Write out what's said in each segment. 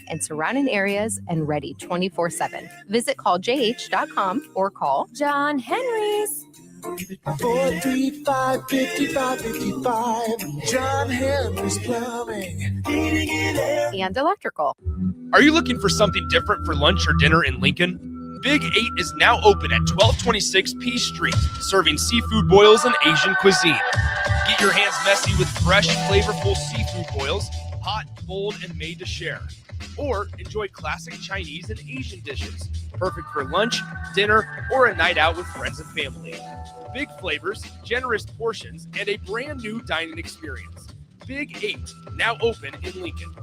and surrounding areas and ready 24/7. Visit calljh.com or call John Henry's. 435-5555. John Henry's Plumbing. Heating and electrical. Are you looking for something different for lunch or dinner in Lincoln? Big 8 is now open at 1226 P Street, serving seafood boils and Asian cuisine. Get your hands messy with fresh, flavorful seafood boils, hot, bold, and made to share. Or enjoy classic Chinese and Asian dishes, perfect for lunch, dinner, or a night out with friends and family. Big flavors, generous portions, and a brand new dining experience. Big 8, now open in Lincoln.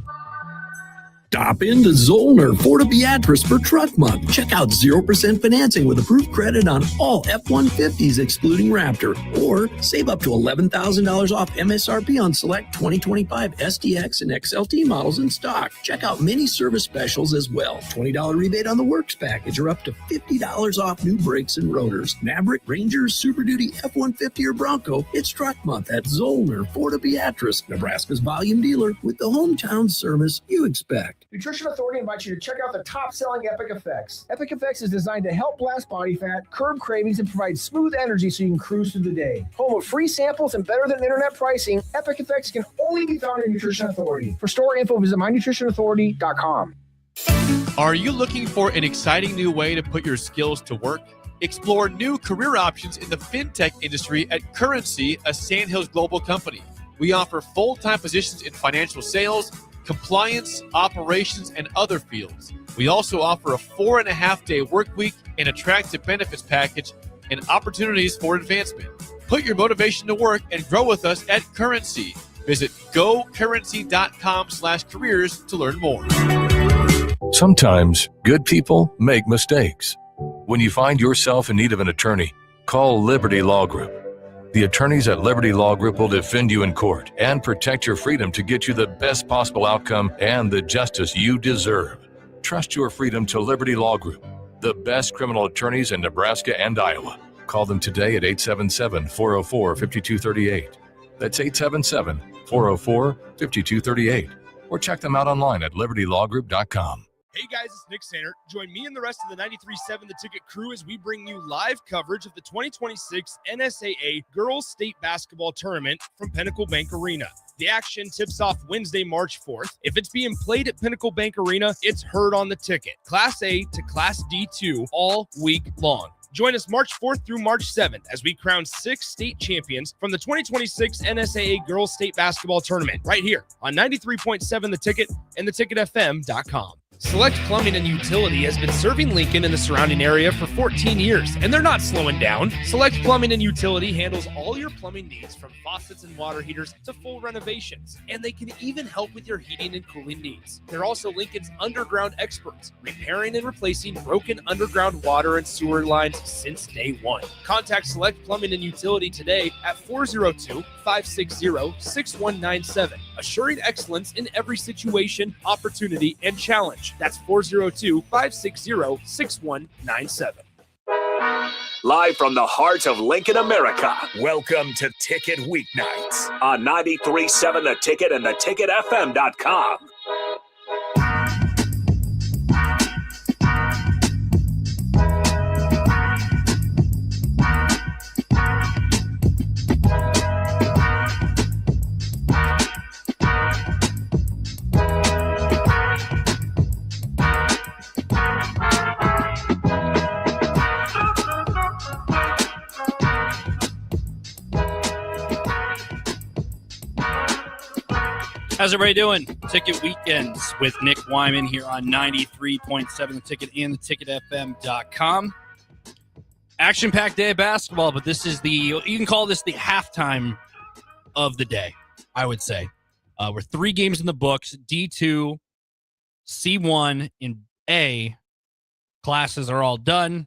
Stop into Zollner Ford Beatrice for Truck Month. Check out 0% financing with approved credit on all F-150s excluding Raptor. Or save up to $11,000 off MSRP on select 2025 SDX and XLT models in stock. Check out many service specials as well. $20 rebate on the Works package or up to $50 off new brakes and rotors. Maverick, Ranger, Super Duty, F-150 or Bronco. It's Truck Month at Zollner Ford Beatrice, Nebraska's volume dealer with the hometown service you expect. Nutrition Authority invites you to check out the top-selling Epic Effects. Epic Effects is designed to help blast body fat, curb cravings, and provide smooth energy so you can cruise through the day. Home of free samples and better than internet pricing, Epic Effects can only be found in Nutrition Authority. For store info, visit mynutritionauthority.com. Are you looking for an exciting new way to put your skills to work? Explore new career options in the fintech industry at Currency, a Sandhills global company. We offer full-time positions in financial sales, compliance, operations, and other fields. We also offer a 4.5-day work week, an attractive benefits package, and opportunities for advancement. Put your motivation to work and grow with us at Currency. Visit gocurrency.com/careers to learn more. Sometimes good people make mistakes. When you find yourself in need of an attorney, call Liberty Law Group. The attorneys at Liberty Law Group will defend you in court and protect your freedom to get you the best possible outcome and the justice you deserve. Trust your freedom to Liberty Law Group, the best criminal attorneys in Nebraska and Iowa. Call them today at 877-404-5238. That's 877-404-5238. Or check them out online at libertylawgroup.com. Hey guys, it's Nick Sainer. Join me and the rest of the 93.7 The Ticket crew as we bring you live coverage of the 2026 NSAA Girls State Basketball Tournament from Pinnacle Bank Arena. The action tips off Wednesday, March 4th. If it's being played at Pinnacle Bank Arena, it's heard on the ticket. Class A to Class D2 all week long. Join us March 4th through March 7th as we crown 6 state champions from the 2026 NSAA Girls State Basketball Tournament right here on 93.7 The Ticket and theticketfm.com. Select Plumbing and Utility has been serving Lincoln and the surrounding area for 14 years, and they're not slowing down. Select Plumbing and Utility handles all your plumbing needs from faucets and water heaters to full renovations, and they can even help with your heating and cooling needs. They're also Lincoln's underground experts, repairing and replacing broken underground water and sewer lines since day one. Contact Select Plumbing and Utility today at 402-560-6197, assuring excellence in every situation, opportunity, and challenge. That's 402-560-6197. Live from the heart of Lincoln, America, welcome to Ticket Weeknights on 93.7 The Ticket and theticketfm.com. How's everybody doing? Ticket Weekends with Nick Whyman here on 93.7 The Ticket and theticketfm.com. Action-packed day of basketball, but this is you can call this the halftime of the day, I would say. We're 3 games in the books. D2, C1, and A classes are all done.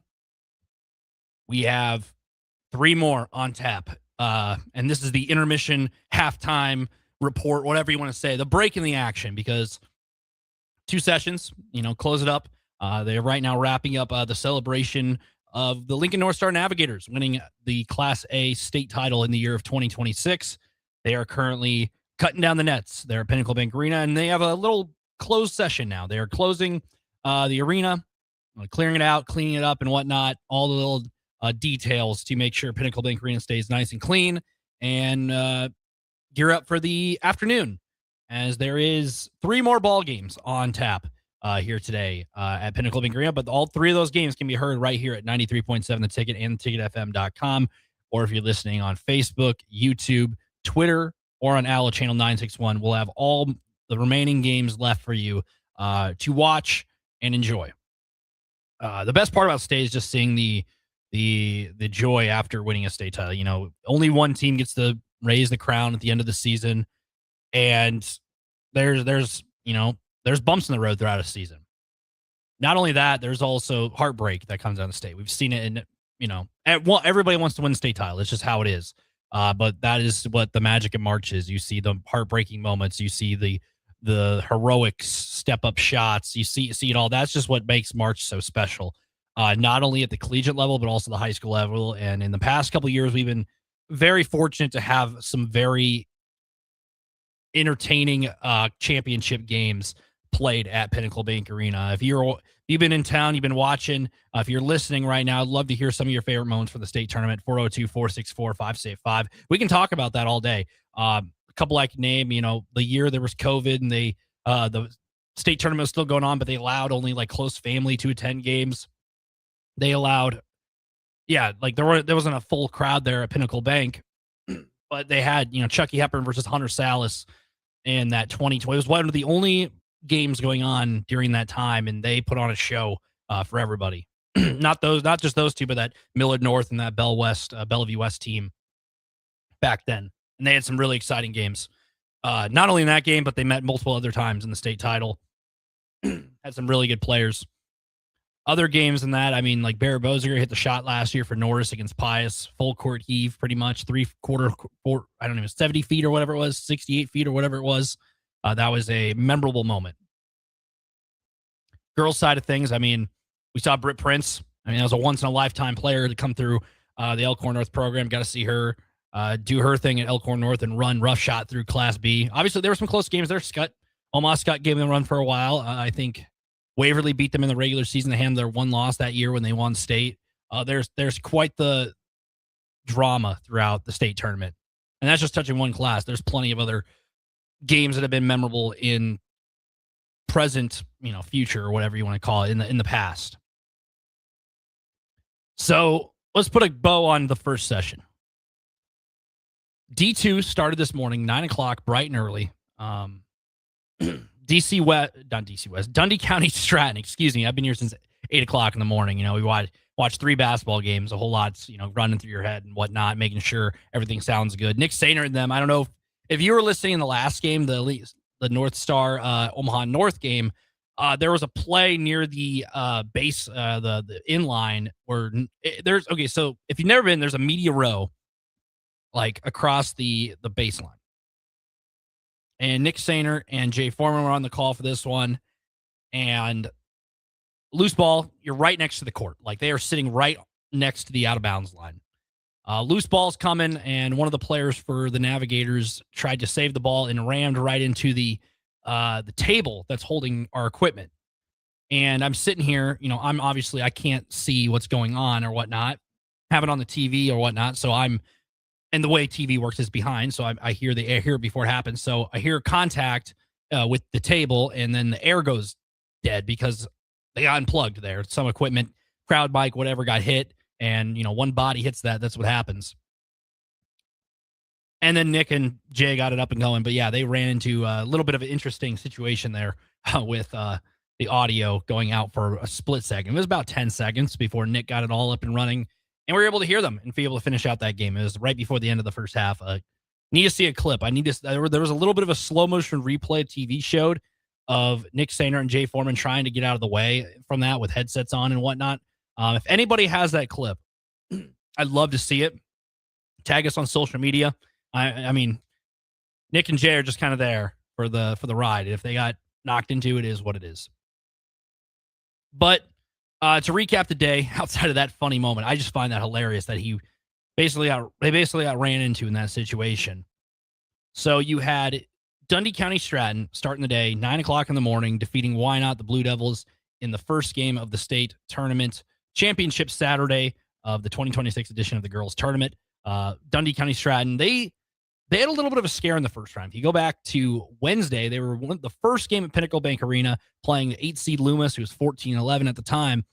We have 3 more on tap. And this is the intermission halftime report, whatever you want to say, the break in the action, because 2 sessions, close it up. They're right now wrapping up the celebration of the Lincoln North Star Navigators winning the Class A state title in the year of 2026. They are currently cutting down the nets. They're at Pinnacle Bank Arena, and they have a little closed session now. They are closing the arena, clearing it out, cleaning it up and whatnot, all the little details to make sure Pinnacle Bank Arena stays nice and clean, and gear up for the afternoon, as there is 3 more ball games on tap here today at Pinnacle Bank Arena. But all 3 of those games can be heard right here at 93.7 The Ticket and theticketfm.com, or if you're listening on Facebook, YouTube, Twitter, or on ALLO Channel 961, we'll have all the remaining games left for you to watch and enjoy. The best part about state is just seeing the joy after winning a state title. You know, only one team gets to raise the crown at the end of the season, and there's bumps in the road throughout a season. Not only that, there's also heartbreak that comes out of state. We've seen it in, everybody wants to win the state title. It's just how it is. But that is what the magic of March is. You see the heartbreaking moments. You see the heroic step up shots. You see it all. That's just what makes March so special. Not only at the collegiate level, but also the high school level. And in the past couple of years, we've been very fortunate to have some very entertaining championship games played at Pinnacle Bank Arena. If you've been in town, you've been watching, if you're listening right now, I'd love to hear some of your favorite moments for the state tournament. 402-464-565. We can talk about that all day. A couple I can name, the year there was COVID and the state tournament was still going on, but they allowed only like close family to attend games. They allowed, there wasn't a full crowd there at Pinnacle Bank, but they had, Chucky Hepburn versus Hunter Salas in that 2020. It was one of the only games going on during that time, and they put on a show for everybody. Not just those two, but that Millard North and that Bellevue West team back then. And they had some really exciting games. Not only in that game, but they met multiple other times in the state title. Had some really good players. Other games than that, like Barry Boziger hit the shot last year for Norris against Pius. Full court heave, pretty much 70 feet or whatever it was, 68 feet or whatever it was. That was a memorable moment. Girls' side of things, we saw Britt Prince. That was a once-in-a-lifetime player to come through the Elkhorn North program. Got to see her do her thing at Elkhorn North and run rough shot through Class B. Obviously, there were some close games there. Omaha Scott gave them a run for a while. I think Waverly beat them in the regular season. They had their one loss that year when they won state. There's quite the drama throughout the state tournament. And that's just touching one class. There's plenty of other games that have been memorable in present, future, or whatever you want to call it, in the past. So let's put a bow on the first session. D2 started this morning, 9 o'clock, bright and early. Dundee County Stratton, excuse me. I've been here since 8 o'clock in the morning. We watched 3 basketball games, a whole lot, running through your head and whatnot, making sure everything sounds good. Nick Sainer and them, I don't know if you were listening in the last game, the North Star Omaha North game, there was a play near the base, the inline where so if you've never been, there's a media row like across the baseline. And Nick Sainer and Jay Foreman were on the call for this one. And loose ball, you're right next to the court. Like they are sitting right next to the out of bounds line. Loose ball's coming, and one of the players for the Navigators tried to save the ball and rammed right into the table that's holding our equipment. And I'm sitting here, I can't see what's going on or whatnot, have it on the TV or whatnot. So and the way TV works is behind. So I hear it before it happens. So I hear contact with the table, and then the air goes dead because they got unplugged there. Some equipment, crowd mic, whatever, got hit. And, one body hits that's what happens. And then Nick and Jay got it up and going. But, yeah, they ran into a little bit of an interesting situation there with the audio going out for a split second. It was about 10 seconds before Nick got it all up and running. And we were able to hear them and be able to finish out that game. It was right before the end of the first half. Need to see a clip. There was a little bit of a slow motion replay TV showed of Nick Sainer and Jay Foreman trying to get out of the way from that with headsets on and whatnot. If anybody has that clip, I'd love to see it. Tag us on social media. I mean, Nick and Jay are just kind of there for the ride. If they got knocked into, it is what it is. But to recap the day, outside of that funny moment, I just find that hilarious that they basically got ran into in that situation. So you had Dundee County Stratton starting the day, 9 o'clock in the morning, defeating Whyman, the Blue Devils, in the first game of the state tournament championship Saturday of the 2026 edition of the girls tournament. Dundee County Stratton, they had a little bit of a scare in the first round. If you go back to Wednesday, they were the first game at Pinnacle Bank Arena playing 8-seed Loomis, who was 14-11 at the time.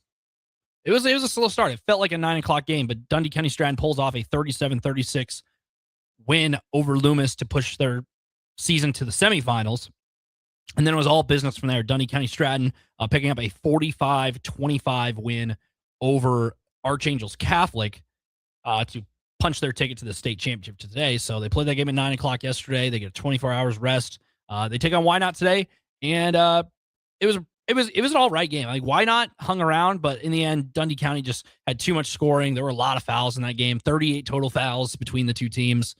It was a slow start. It felt like a 9 o'clock game, but Dundee County Stratton pulls off a 37-36 win over Loomis to push their season to the semifinals. And then it was all business from there. Dundee County Stratton picking up a 45-25 win over Archangels Catholic to punch their ticket to the state championship today. So they played that game at 9 o'clock yesterday. They get 24 hours rest. They take on Why Not today, and it was an all right game. Like, Why Not hung around, but in the end, Dundee County just had too much scoring. There were a lot of fouls in that game, 38 total fouls between the two teams.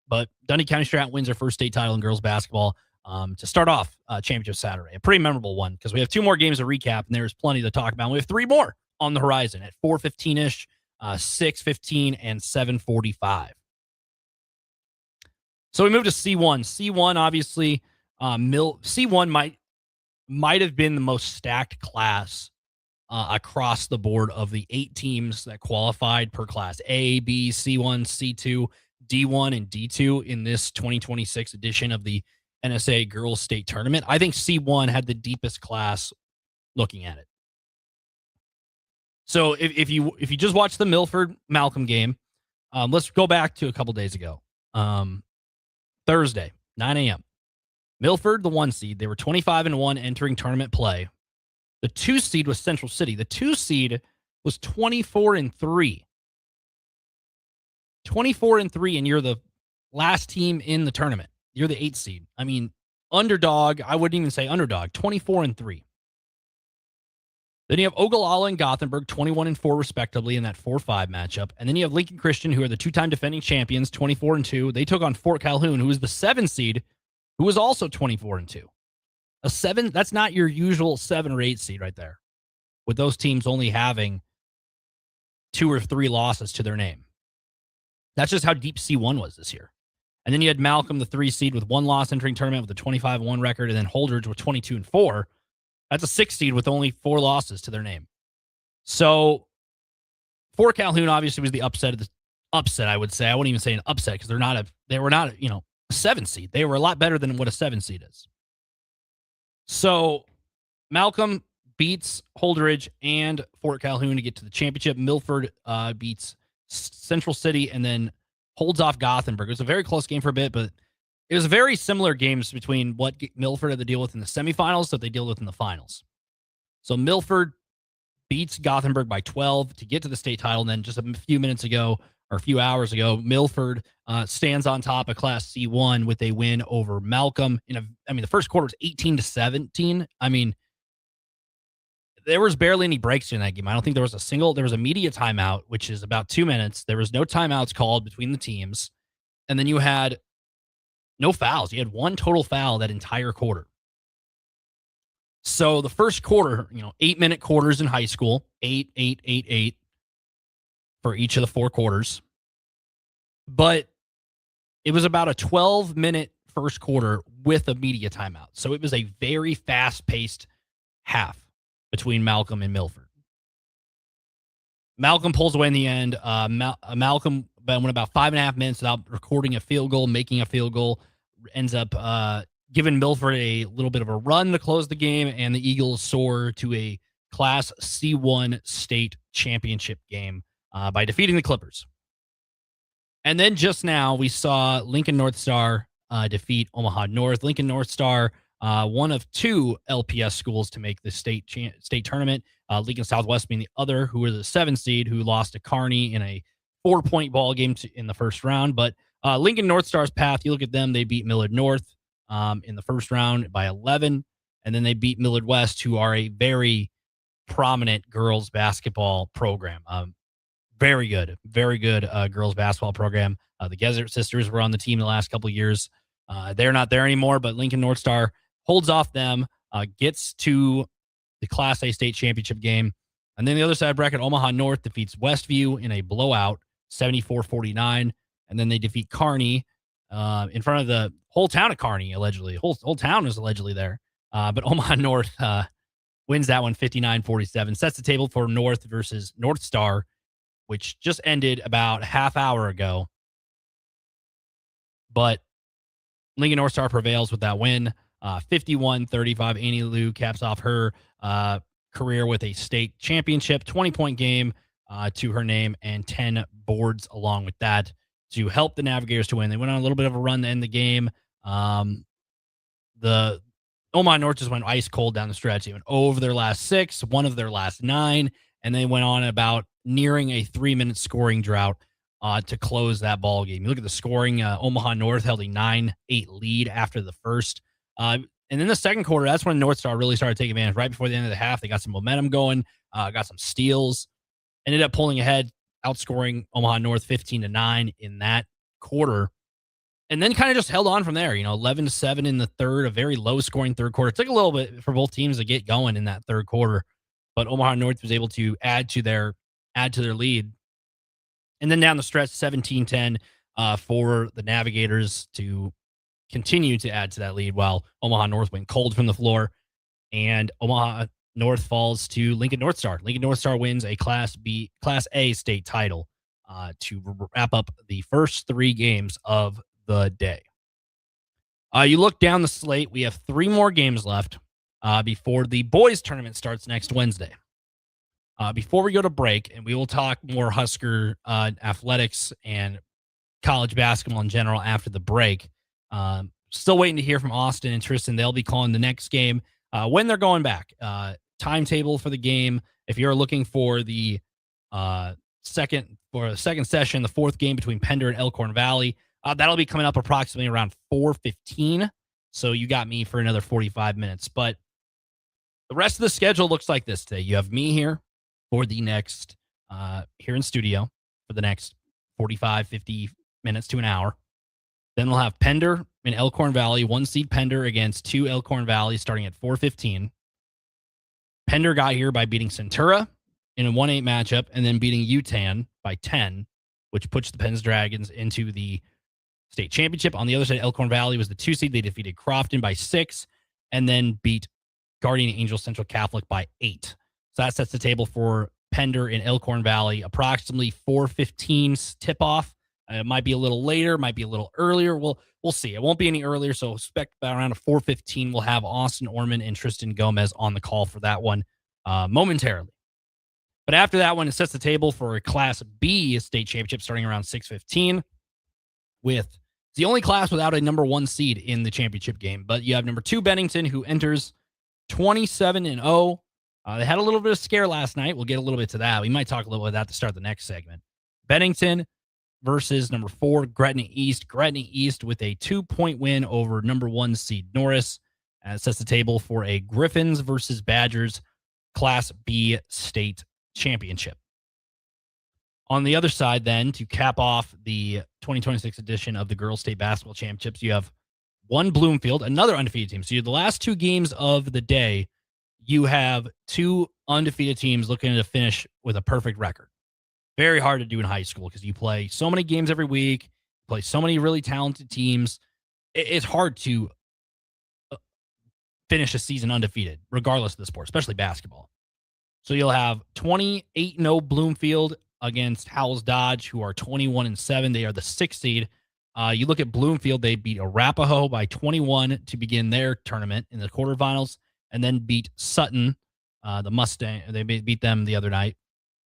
But Dundee County Stratton wins their first state title in girls basketball to start off championship Saturday. A pretty memorable one because we have 2 more games to recap, and there's plenty to talk about. We have 3 more on the horizon at 4:15-ish. 6:15 and 7:45. So we move to C1. C1, obviously, C1 might have been the most stacked class across the board of the 8 teams that qualified per class: A, B, C1, C2, D1, and D2 in this 2026 edition of the NSA Girls State Tournament. I think C1 had the deepest class looking at it. So if you just watch the Milford-Malcolm game, let's go back to a couple days ago. Thursday, 9 a.m. Milford, the 1 seed, they were 25-1 entering tournament play. The 2 seed was Central City. The 2 seed was 24-3. 24-3, and you're the last team in the tournament. You're the 8 seed. I mean, underdog. I wouldn't even say underdog. 24-3. Then you have Ogallala and Gothenburg, 21-4 respectively in that 4-5 matchup. And then you have Lincoln Christian, who are the 2-time defending champions, 24-2. They took on Fort Calhoun, who is the 7 seed, who was also 24-2. A 7, that's not your usual 7 or 8 seed right there, with those teams only having 2 or 3 losses to their name. That's just how deep C1 was this year. And then you had Malcolm, the 3 seed, with 1 loss entering tournament with a 25-1 record, and then Holdridge with 22-4. That's a 6 seed with only 4 losses to their name. So Fort Calhoun obviously was the upset of the upset, I would say. I wouldn't even say an upset because they were not a 7 seed. They were a lot better than what a 7 seed is. So Malcolm beats Holdridge and Fort Calhoun to get to the championship. Milford beats Central City and then holds off Gothenburg. It was a very close game for a bit, but it was very similar games between what Milford had to deal with in the semifinals that they deal with in the finals. So Milford beats Gothenburg by 12 to get to the state title. And then just a few minutes ago, or a few hours ago, Milford stands on top of Class C1 with a win over Malcolm. The first quarter was 18-17. I mean, there was barely any breaks in that game. I don't think there was a media timeout, which is about 2 minutes. There was no timeouts called between the teams. And then you had no fouls. You had 1 total foul that entire quarter. So the first quarter, 8-minute quarters in high school, 8, 8, 8, 8 for each of the 4 quarters. But it was about a 12-minute first quarter with a media timeout. So it was a very fast-paced half between Malcolm and Milford. Malcolm pulls away in the end. Malcolm went about 5.5 minutes without recording a field goal, making a field goal, ends up giving Milford a little bit of a run to close the game, and the Eagles soar to a Class C1 state championship game by defeating the Clippers. And then just now we saw Lincoln North Star defeat Omaha North. Lincoln North Star, one of 2 LPS schools to make the state tournament. Lincoln Southwest being the other, who was a 7 seed, who lost to Kearney in a 4-point ball game in the first round. But Lincoln North Star's path, you look at them, they beat Millard North in the first round by 11. And then they beat Millard West, who are a very prominent girls basketball program. Very good girls basketball program. The Gesert sisters were on the team the last couple of years. They're not there anymore, but Lincoln North Star holds off them, gets to the Class A state championship game. And then the other side of bracket, Omaha North defeats Westview in a blowout, 74-49. And then they defeat Kearney in front of the whole town of Kearney, allegedly. Whole town was allegedly there. But Omaha North wins that one 59-47. Sets the table for North versus North Star, which just ended about a half hour ago. But Lincoln North Star prevails with that win. 51-35. Annie Lou caps off her career with a state championship, 20-point game to her name, and 10 boards along with that to help the Navigators to win. They went on a little bit of a run to end the game. The Omaha North just went ice cold down the stretch. They went over their last 6, one of their last 9, and they went on about nearing a 3-minute scoring drought to close that ball game. You look at the scoring, Omaha North held a 9-8 lead after the first. And then the second quarter, that's when North Star really started taking advantage. Right before the end of the half, they got some momentum going, got some steals, ended up pulling ahead, outscoring Omaha North 15-9 in that quarter. And then kind of just held on from there, 11-7 in the third, a very low scoring third quarter. It took a little bit for both teams to get going in that third quarter, but Omaha North was able to add to their lead. And then down the stretch, 17-10 for the Navigators to continue to add to that lead while Omaha North went cold from the floor. And Omaha North falls to Lincoln North Star. Lincoln North Star wins a Class A state title to wrap up the first 3 games of the day. You look down the slate, we have 3 more games left before the boys tournament starts next Wednesday. Before we go to break, and we will talk more Husker athletics and college basketball in general after the break. Still waiting to hear from Austin and Tristan. They'll be calling the next game when they're going back. Timetable for the game. If you're looking for the second session, the 4th game between Pender and Elkhorn Valley, that'll be coming up approximately around 4:15. So you got me for another 45 minutes. But the rest of the schedule looks like this today. You have me here for the next, here in studio for the next 45, 50 minutes to an hour. Then we'll have Pender and Elkhorn Valley, 1 seed Pender against 2 Elkhorn Valley starting at 4:15. Pender got here by beating Centura in a 1-8 matchup and then beating UTAN by 10, which puts the Pens Dragons into the state championship. On the other side, Elkhorn Valley was the 2 seed. They defeated Crofton by 6 and then beat Guardian Angel Central Catholic by 8. So that sets the table for Pender in Elkhorn Valley, approximately 4:15 tip-off. It might be a little later, might be a little earlier. We'll see. It won't be any earlier, so expect around a 4:15. We'll have Austin Orman and Tristan Gomez on the call for that one momentarily. But after that one, it sets the table for a Class B state championship starting around 6:15 with the only class without a number 1 seed in the championship game. But you have number 2 Bennington, who enters 27-0. They had a little bit of scare last night. We'll get a little bit to that. We might talk a little bit about that to start the next segment. Bennington versus number 4, Gretna East. Gretna East with a 2-point win over number 1 seed Norris. It sets the table for a Griffins versus Badgers Class B state championship. On the other side, then, to cap off the 2026 edition of the Girls State Basketball Championships, you have 1 Bloomfield, another undefeated team. So you have the last 2 games of the day, you have 2 undefeated teams looking to finish with a perfect record. Very hard to do in high school because you play so many games every week, play so many really talented teams. It's hard to finish a season undefeated, regardless of the sport, especially basketball. So you'll have 28-0 Bloomfield against Howells Dodge, who are 21-7. They are the 6th seed. You look at Bloomfield, they beat Arapahoe by 21 to begin their tournament in the quarterfinals, and then beat Sutton, the Mustang. They beat them the other night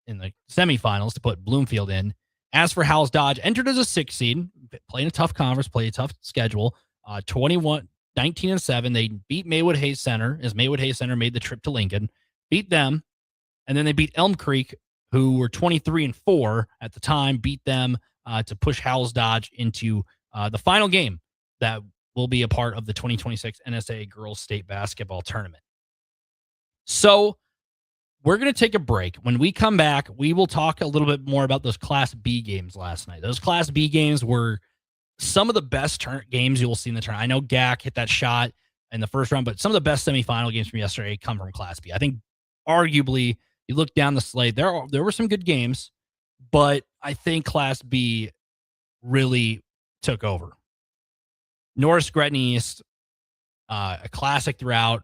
in the semifinals to put Bloomfield in. As for Howells Dodge, entered as a 6th seed, playing a tough conference, played a tough schedule, 19-7. They beat Maywood Hayes Center, as Maywood Hayes Center made the trip to Lincoln, beat them, and then they beat Elm Creek, who were 23-4 at the time, beat them to push Howells Dodge into the final game that will be a part of the 2026 NSAA Girls State Basketball Tournament. So we're going to take a break. When we come back, we will talk a little bit more about those Class B games last night. Those Class B games were some of the best games you will see in the tournament. I know GAC hit that shot in the first round, but some of the best semifinal games from yesterday come from Class B. I think arguably, you look down the slate, there were some good games, but I think Class B really took over. Norris Gretna East, a classic throughout.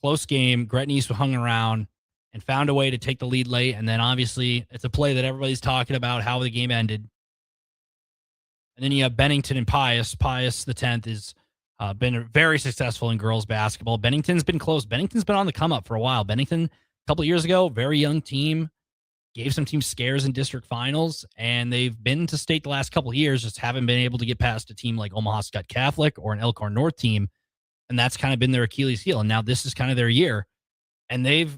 Close game. Gretna East hung around and found a way to take the lead late. And then obviously it's a play that everybody's talking about how the game ended. And then you have Bennington and Pius. Pius, the 10th, has been very successful in girls basketball. Bennington's been close. Bennington's been on the come up for a while. Bennington, a couple of years ago, very young team, gave some teams scares in district finals, and they've been to state the last couple of years, just haven't been able to get past a team like Omaha Scott Catholic or an Elkhorn North team. And that's kind of been their Achilles heel. And now this is kind of their year. And they've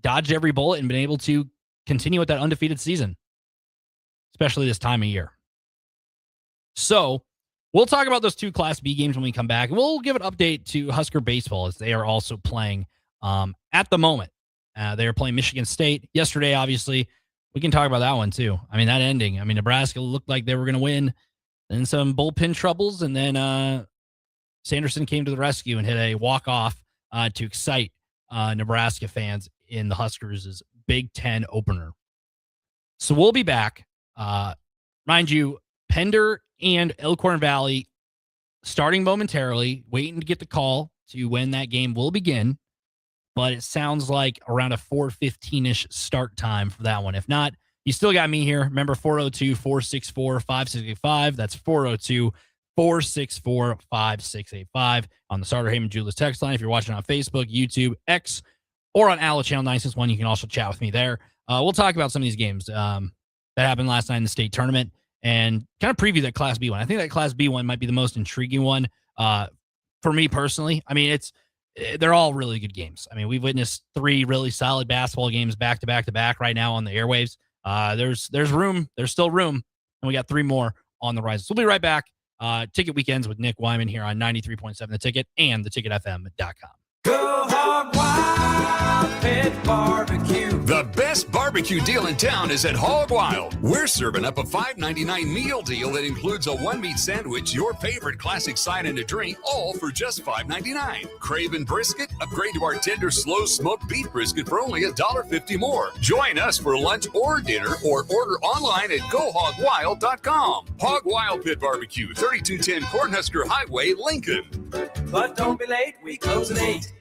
dodged every bullet and been able to continue with that undefeated season, especially this time of year. So we'll talk about those two Class B games when we come back. We'll give an update to Husker baseball as they are also playing at the moment. They are playing Michigan State yesterday, obviously. We can talk about that one, too. I mean, that ending. I mean, Nebraska looked like they were going to win. Then some bullpen troubles, and then Sanderson came to the rescue and hit a walk-off to excite Nebraska fans in the Huskers' Big Ten opener. So we'll be back. Mind you, Pender and Elkhorn Valley starting momentarily, waiting to get the call to when that game will begin. But it sounds like around a 4:15-ish start time for that one. If not, you still got me here. Remember, 402-464-5685. That's 402-464-5685 on the Starter Heyman Julius text line. If you're watching on Facebook, YouTube, X, or on Allo Channel 961, you can also chat with me there. We'll talk about some of these games that happened last night in the state tournament and kind of preview that Class B one. I think that Class B one might be the most intriguing one for me personally. I mean, they're all really good games. I mean, we've witnessed 3 really solid basketball games back to back to back right now on the airwaves. There's room. There's still room. And we got 3 more on the rise. So we'll be right back. Ticket Weekends with Nick Whyman here on 93.7 The Ticket and theticketfm.com. Go Hog Wild Pit Barbecue. The best barbecue deal in town is at Hog Wild. We're serving up a $5.99 meal deal that includes a 1-meat sandwich, your favorite classic side, and a drink, all for just $5.99. Craving brisket? Upgrade to our tender, slow-smoked beef brisket for only $1.50 more. Join us for lunch or dinner, or order online at GoHogWild.com. Hog Wild Pit Barbecue, 3210 Cornhusker Highway, Lincoln. But don't be late, we close at 8.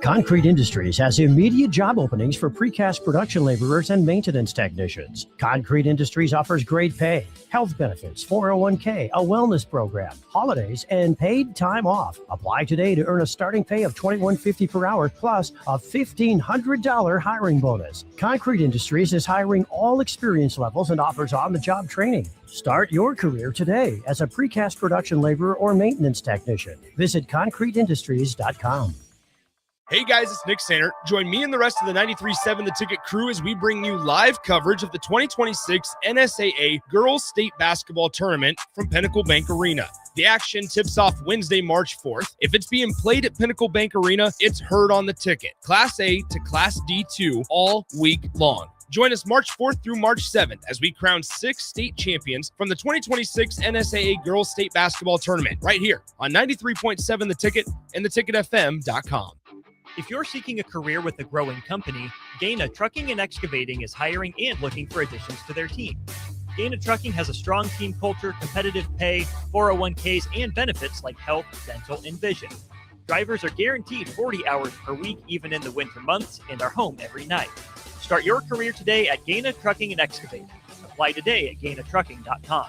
Concrete Industries has immediate job openings for precast production laborers and maintenance technicians. Concrete Industries offers great pay, health benefits, 401k, a wellness program, holidays, and paid time off. Apply today to earn a starting pay of $21.50 per hour plus a $1,500 hiring bonus. Concrete Industries is hiring all experience levels and offers on-the-job training. Start your career today as a precast production laborer or maintenance technician. Visit concreteindustries.com. Hey guys, it's Nick Sainer. Join me and the rest of the 93.7 The Ticket crew as we bring you live coverage of the 2026 NSAA Girls State Basketball Tournament from Pinnacle Bank Arena. The action tips off Wednesday, March 4th. If it's being played at Pinnacle Bank Arena, it's heard on The Ticket. Class A to Class D2 all week long. Join us March 4th through March 7th as we crown 6 state champions from the 2026 NSAA Girls State Basketball Tournament right here on 93.7 The Ticket and theticketfm.com. If you're seeking a career with a growing company, Gaina Trucking and Excavating is hiring and looking for additions to their team. Gaina Trucking has a strong team culture, competitive pay, 401ks, and benefits like health, dental, and vision. Drivers are guaranteed 40 hours per week, even in the winter months, and are home every night. Start your career today at Gaina Trucking and Excavating. Apply today at GainaTrucking.com.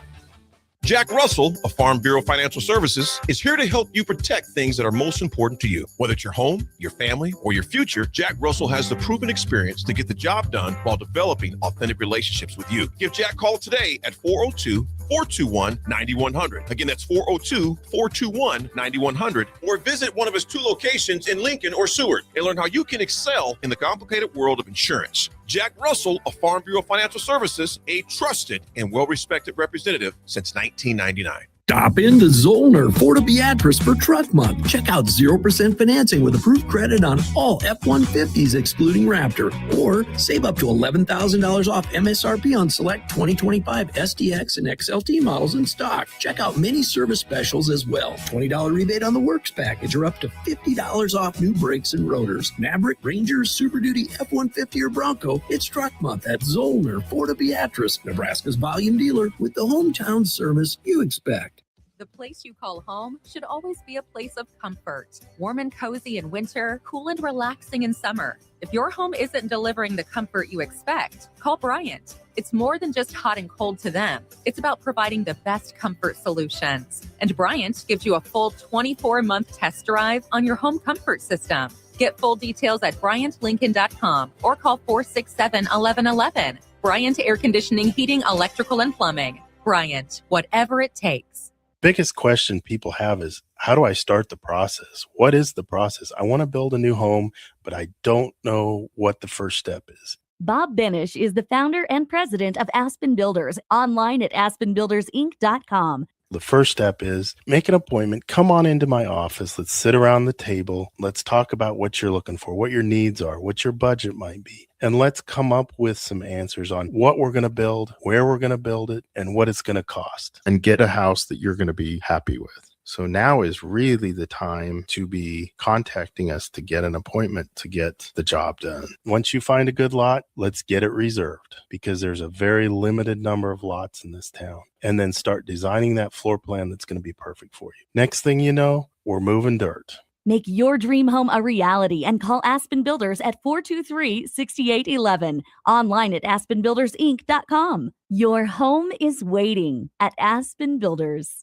Jack Russell of Farm Bureau Financial Services is here to help you protect things that are most important to you. Whether it's your home, your family, or your future, Jack Russell has the proven experience to get the job done while developing authentic relationships with you. Give Jack a call today at 402-421-9100. Again, that's 402-421-9100. Or visit one of his 2 locations in Lincoln or Seward and learn how you can excel in the complicated world of insurance. Jack Russell of Farm Bureau Financial Services, a trusted and well-respected representative since 1999. Stop into Zollner Florida Beatrice for Truck Month. Check out 0% financing with approved credit on all F-150s excluding Raptor. Or save up to $11,000 off MSRP on select 2025 SDX and XLT models in stock. Check out many service specials as well. $20 rebate on the Works package or up to $50 off new brakes and rotors. Maverick, Ranger, Super Duty, F-150 or Bronco. It's Truck Month at Zollner Florida Beatrice, Nebraska's volume dealer with the hometown service you expect. The place you call home should always be a place of comfort. Warm and cozy in winter, cool and relaxing in summer. If your home isn't delivering the comfort you expect, call Bryant. It's more than just hot and cold to them. It's about providing the best comfort solutions. And Bryant gives you a full 24-month test drive on your home comfort system. Get full details at BryantLincoln.com or call 467-1111. Bryant Air Conditioning, Heating, Electrical, and Plumbing. Bryant, whatever it takes. Biggest question people have is, how do I start the process? What is the process? I want to build a new home, but I don't know what the first step is. Bob Benish is the founder and president of Aspen Builders, online at aspenbuildersinc.com. The first step is make an appointment. Come on into my office. Let's sit around the table. Let's talk about what you're looking for, what your needs are, what your budget might be. And let's come up with some answers on what we're going to build, where we're going to build it, and what it's going to cost. And get a house that you're going to be happy with. So now is really the time to be contacting us to get an appointment to get the job done. Once you find a good lot, let's get it reserved because there's a very limited number of lots in this town. And then start designing that floor plan that's going to be perfect for you. Next thing you know, we're moving dirt. Make your dream home a reality and call Aspen Builders at 423-6811. Online at aspenbuildersinc.com. Your home is waiting at Aspen Builders.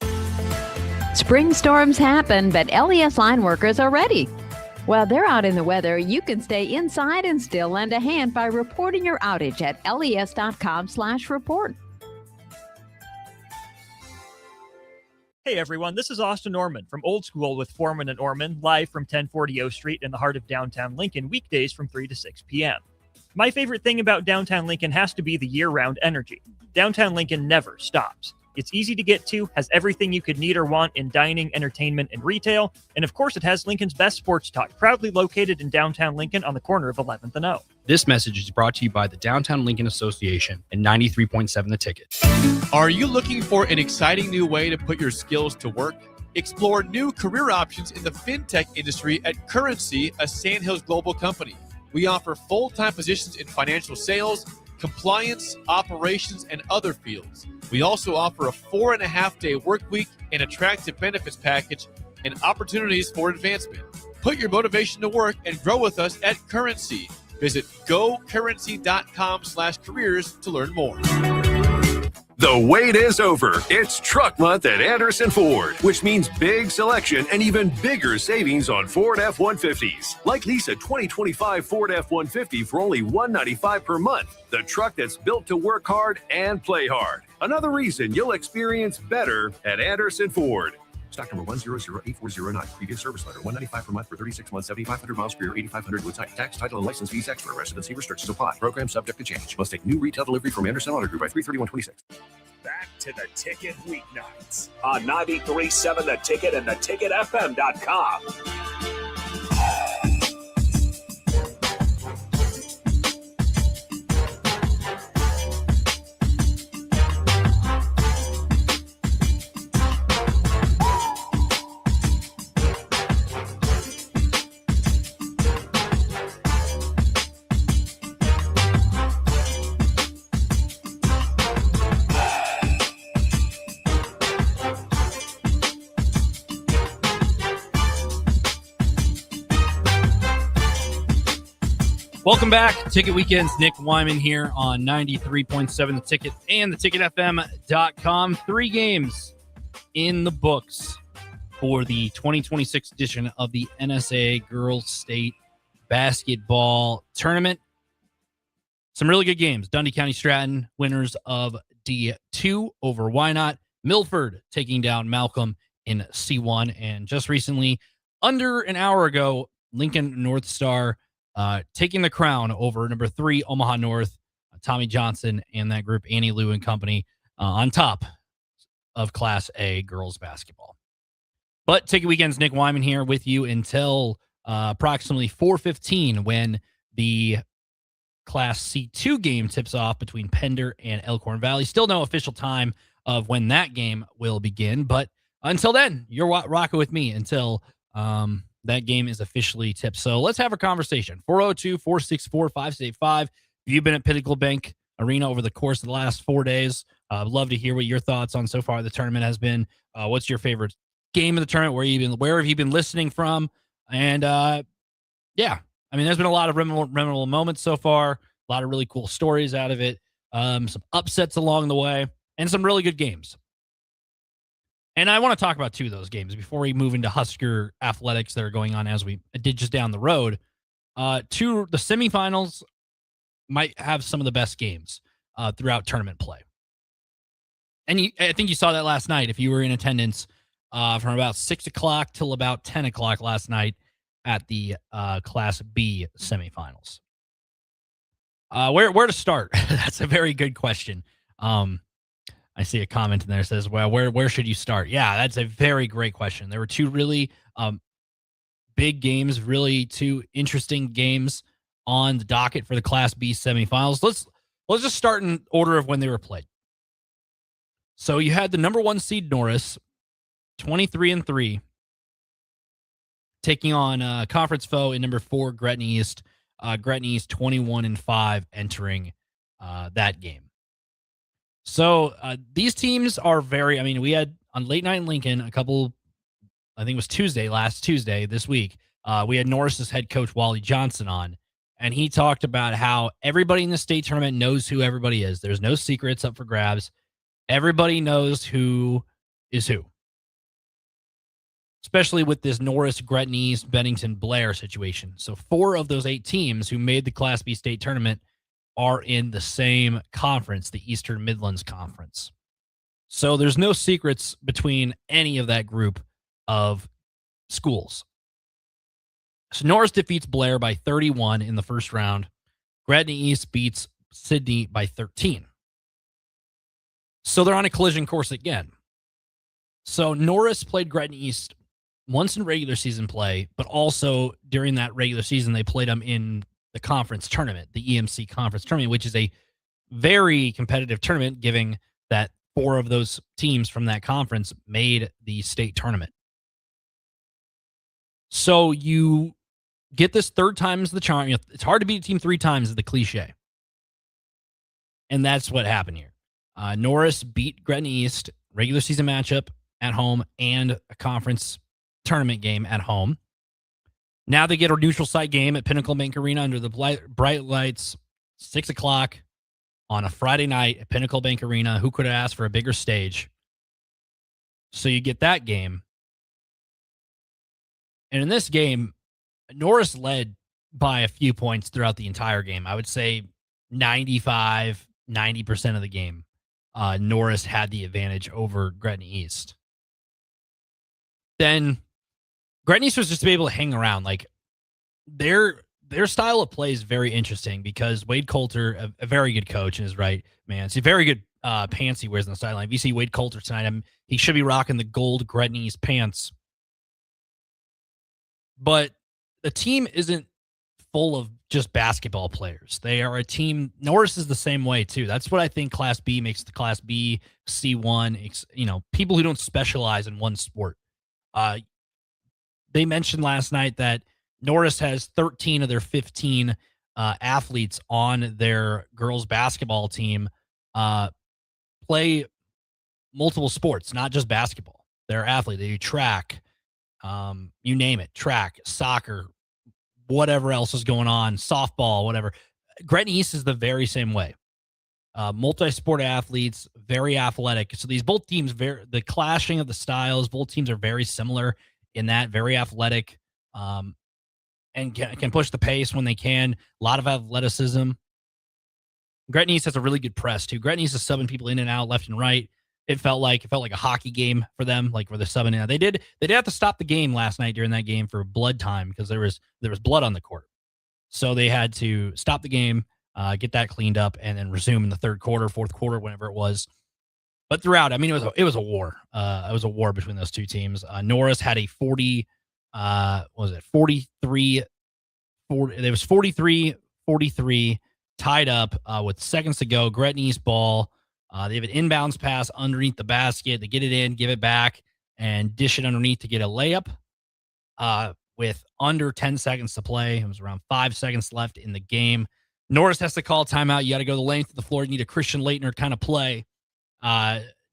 Spring storms happen, but LES line workers are ready. While they're out in the weather, you can stay inside and still lend a hand by reporting your outage at les.com/report. Hey everyone, this is Austin Orman from Old School with Foreman and Orman, live from 1040 O Street in the heart of downtown Lincoln, weekdays from 3 to 6 p.m. My favorite thing about downtown Lincoln has to be the year-round energy. Downtown Lincoln never stops. It's easy to get to, has everything you could need or want in dining, entertainment, and retail, and of course it has Lincoln's best sports talk, proudly located in downtown Lincoln on the corner of 11th and O. This message is brought to you by the Downtown Lincoln Association and 93.7 The Ticket. Are you looking for an exciting new way to put your skills to work? Explore new career options in the fintech industry at Currency, a Sandhills global company. We offer full-time positions in financial sales, compliance, operations, and other fields. We also offer a 4.5-day work week, an attractive benefits package, and opportunities for advancement. Put your motivation to work and grow with us at Currency. Visit gocurrency.com/careers to learn more. The wait is over. It's Truck Month at Anderson Ford, which means big selection and even bigger savings on Ford F-150s. Like lease a 2025 Ford F-150 for only $195 per month. The truck that's built to work hard and play hard. Another reason you'll experience better at Anderson Ford. Stock number 1008409. Previous service letter. $195 per month for 36 months, 7,500 miles per year, 8,500 with type. Tax, title, and license fees extra. Residency restrictions apply. Program subject to change. Must take new retail delivery from Anderson Auto Group by 3/31/26. Back to the Ticket weeknights on 93.7 The Ticket and theticketfm.com. Welcome back. Ticket Weekends. Nick Whyman here on 93.7 The Ticket and theticketfm.com. 3 games in the books for the 2026 edition of the NSA Girls State Basketball Tournament. Some really good games. Dundee County Stratton, winners of D2 over Wynot. Milford taking down Malcolm in C1. And just recently, under an hour ago, Lincoln North Star taking the crown over number 3 Omaha North, Tommy Johnson and that group, Annie Lou and company, on top of Class A girls basketball. But Ticket Weekends, Nick Whyman here with you until approximately 4:15 when the Class C2 game tips off between Pender and Elkhorn Valley. Still no official time of when that game will begin, but until then, you're rocking with me until that game is officially tipped. So let's have a conversation. 402-464-5685. If you've been at Pinnacle Bank Arena over the course of the last 4 days, I'd love to hear what your thoughts on so far the tournament has been. What's your favorite game of the tournament? Where have you been listening from? And yeah, I mean, there's been a lot of memorable moments so far. A lot of really cool stories out of it. Some upsets along the way, and some really good games. And I want to talk about two of those games before we move into Husker athletics that are going on as we did just down the road. The semifinals might have some of the best games throughout tournament play. And I think you saw that last night if you were in attendance from about 6 o'clock till about 10 o'clock last night at the Class B semifinals. Where to start? That's a very good question. I see a comment in there that says, well, where should you start? Yeah, that's a very great question. There were two really big games, really two interesting games on the docket for the Class B semifinals. Let's just start in order of when they were played. So you had the number 1 seed Norris, 23-3, taking on conference foe in number 4 Gretna East. Gretna East 21-5 entering that game. So these teams are we had on Late Night in Lincoln I think it was last Tuesday this week, we had Norris's head coach Wally Johnson on, and he talked about how everybody in the state tournament knows who everybody is. There's no secrets up for grabs. Everybody knows who is who. Especially with this Norris, Gretna East, Bennington, Blair situation. So 4 of those 8 teams who made the Class B state tournament are in the same conference, the Eastern Midlands Conference. So there's no secrets between any of that group of schools. So Norris defeats Blair by 31 in the first round. Gretna East beats Sydney by 13. So they're on a collision course again. So Norris played Gretna East once in regular season play, but also during that regular season, they played them in the conference tournament, the EMC conference tournament, which is a very competitive tournament, given that 4 of those teams from that conference made the state tournament. So you get this third time as the charm. It's hard to beat a team 3 times, is the cliche. And that's what happened here. Norris beat Gretna East, regular season matchup at home, and a conference tournament game at home. Now they get a neutral site game at Pinnacle Bank Arena under the bright lights, 6 o'clock on a Friday night at Pinnacle Bank Arena. Who could have asked for a bigger stage? So you get that game. And in this game, Norris led by a few points throughout the entire game. I would say 90% of the game, Norris had the advantage over Gretna East. Then Gretna East was just to be able to hang around. Like their style of play is very interesting because Wade Coulter, a very good coach in his right, man. It's a very good pants he wears on the sideline. If you see Wade Coulter tonight, he should be rocking the gold Gretna East pants. But the team isn't full of just basketball players. They are a team. Norris is the same way too. That's what I think Class B makes the Class B, C1, people who don't specialize in one sport. They mentioned last night that Norris has 13 of their 15 athletes on their girls basketball team play multiple sports, not just basketball. They're athletes. They do track, you name it, track, soccer, whatever else is going on, softball, whatever. Gretna East is the very same way. Multi-sport athletes, very athletic. So these both teams, the clashing of the styles, both teams are very similar in that, very athletic, and can push the pace when they can. A lot of athleticism. Gretna East has a really good press too. Gretna East is subbing people in and out, left and right. It felt like a hockey game for them, like where they're subbing in. They did have to stop the game last night during that game for blood time because there was blood on the court. So they had to stop the game, get that cleaned up, and then resume in the third quarter, fourth quarter, whenever it was. But throughout, it was a war. It was a war between those two teams. Norris had a 43. It was 43-43, tied up with seconds to go. Gretna East ball. They have an inbounds pass underneath the basket. They get it in, give it back, and dish it underneath to get a layup. With under 10 seconds to play, it was around 5 seconds left in the game. Norris has to call timeout. You got to go the length of the floor. You need a Christian Leitner kind of play